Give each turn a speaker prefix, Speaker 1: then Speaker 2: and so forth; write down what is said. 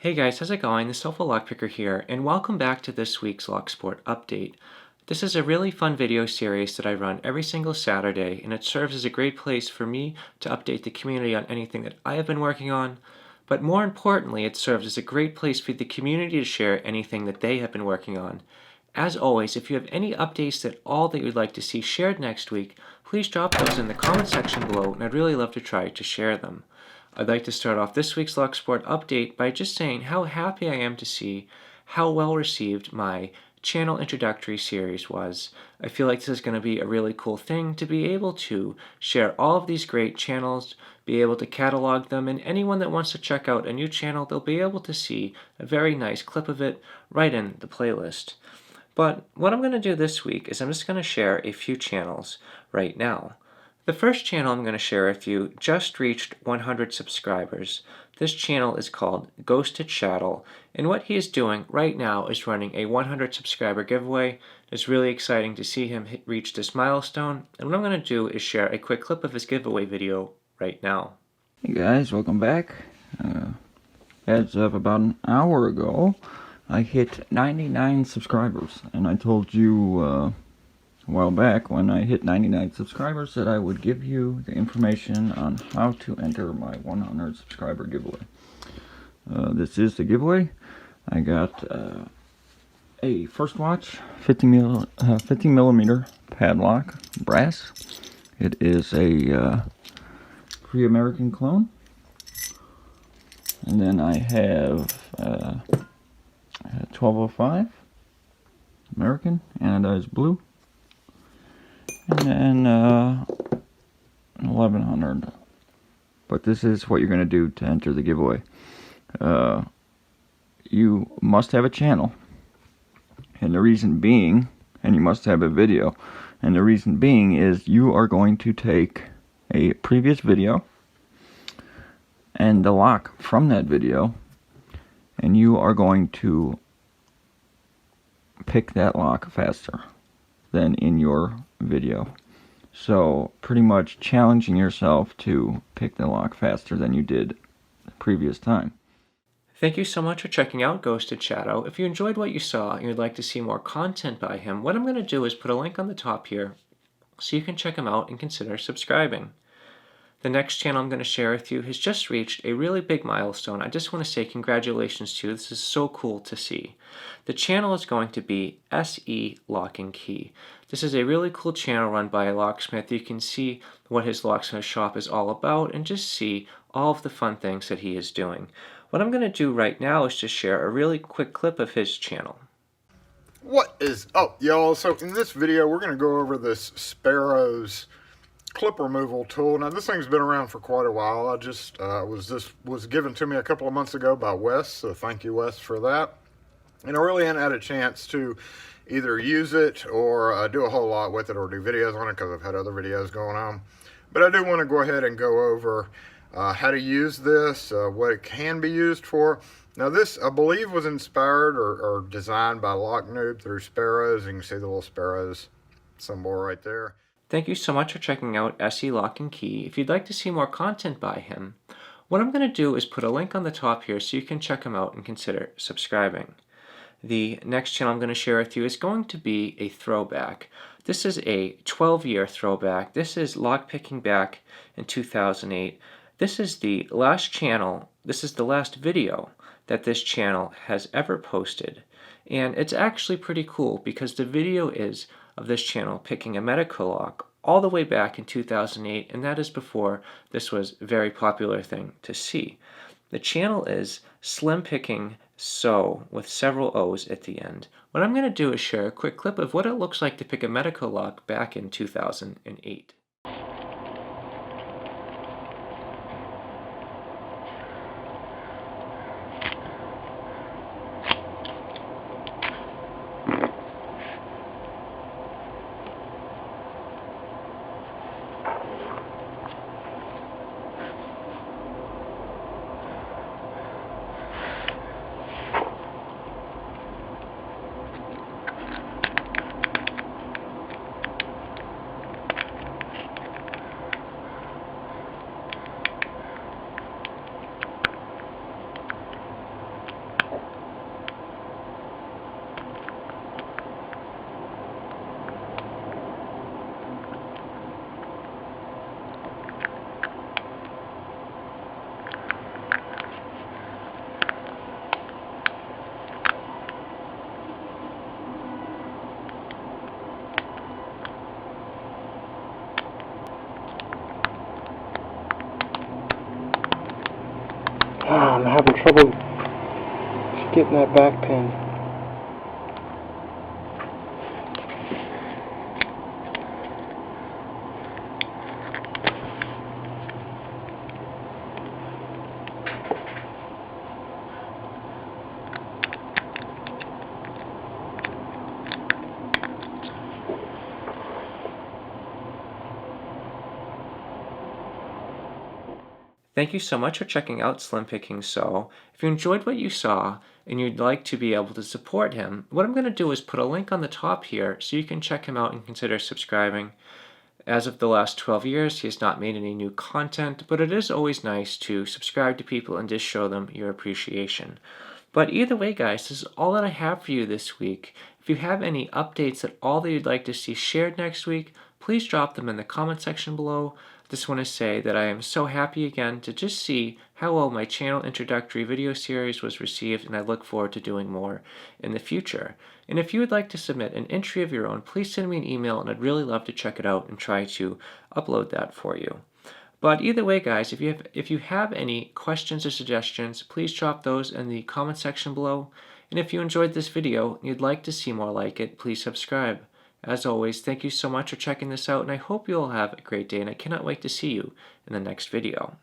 Speaker 1: Hey guys, how's it going? This is HelpfulLockPicker here, and welcome back to this week's Locksport update. This is a really fun video series that I run every single Saturday, and it serves as a great place for me to update the community on anything that I have been working on, but more importantly, it serves as a great place for the community to share anything that they have been working on. As always, if you have any updates at all that you'd like to see shared next week, please drop those in the comment section below, and I'd really love to try to share them. I'd like to start off this week's Locksport update by just saying how happy I am to see how well received my channel introductory series was. I feel like this is going to be a really cool thing to be able to share all of these great channels, be able to catalog them, and anyone that wants to check out a new channel, they'll be able to see a very nice clip of it right in the playlist. But what I'm going to do this week is I'm just going to share a few channels right now. The first channel I'm going to share with you just reached 100 subscribers. This channel is called Ghosted Shadow, and what he is doing right now is running a 100 subscriber giveaway. It's really exciting to see him reach this milestone, and what I'm going to do is share a quick clip of his giveaway video right now.
Speaker 2: Hey guys, welcome back. As of about an hour ago, I hit 99 subscribers, and I told you a while back when I hit 99 subscribers that I would give you the information on how to enter my 100 subscriber giveaway. This is the giveaway. I got a First Watch 50 millimeter padlock, brass. It is a free American clone. And then I have 1205 American anodized blue. And then 1100. But this is what you're going to do to enter the giveaway. You must have a channel. And the reason being, and you must have a video. And the reason being is you are going to take a previous video and the lock from that video, and you are going to pick that lock faster than in your video. So pretty much challenging yourself to pick the lock faster than you did the previous time.
Speaker 1: Thank you so much for checking out Ghosted Shadow. If you enjoyed what you saw and you'd like to see more content by him, what I'm going to do is put a link on the top here so you can check him out and consider subscribing. The next channel I'm going to share with you has just reached a really big milestone. I just want to say congratulations to you. This is so cool to see. The channel is going to be SE Lock and Key. This is a really cool channel run by a locksmith. You can see what his locksmith shop is all about and just see all of the fun things that he is doing. What I'm going to do right now is just share a really quick clip of his channel.
Speaker 3: What is up, y'all? So in this video we're going to go over this Sparrow's clip removal tool. Now this thing's been around for quite a while. I just was given to me a couple of months ago by Wes, so thank you, Wes, for that. And I really hadn't had a chance to either use it or do a whole lot with it or do videos on it because I've had other videos going on. But I do want to go ahead and go over how to use this, what it can be used for. Now this, I believe, was inspired or designed by Lock Noob through Sparrows. You can see the little Sparrows symbol right there.
Speaker 1: Thank you so much for checking out SE Lock and Key. If you'd like to see more content by him, what I'm going to do is put a link on the top here so you can check him out and consider subscribing. The next channel I'm going to share with you is going to be a throwback. This is a 12-year throwback. This is lockpicking back in 2008. This is the last channel, this is the last video that this channel has ever posted. And it's actually pretty cool because the video is of this channel picking a Medeco lock all the way back in 2008, and that is before this was a very popular thing to see. The channel is Slim Picking So with several O's at the end. What I'm going to do is share a quick clip of what it looks like to pick a Medeco lock back in 2008.
Speaker 4: trouble getting that back pin.
Speaker 1: Thank you so much for checking out Slim Picking So. If you enjoyed what you saw and you'd like to be able to support him, what I'm going to do is put a link on the top here so you can check him out and consider subscribing. As of the last 12 years, he has not made any new content, but it is always nice to subscribe to people and just show them your appreciation. But either way, guys, this is all that I have for you this week. If you have any updates at all that you'd like to see shared next week, please drop them in the comment section below. I just want to say that I am so happy again to just see how well my channel introductory video series was received, and I look forward to doing more in the future. And if you would like to submit an entry of your own, please send me an email, and I'd really love to check it out and try to upload that for you. But either way, guys, if you have any questions or suggestions, please drop those in the comment section below. And if you enjoyed this video and you'd like to see more like it, please subscribe. As always, thank you so much for checking this out, and I hope you all have a great day, and I cannot wait to see you in the next video.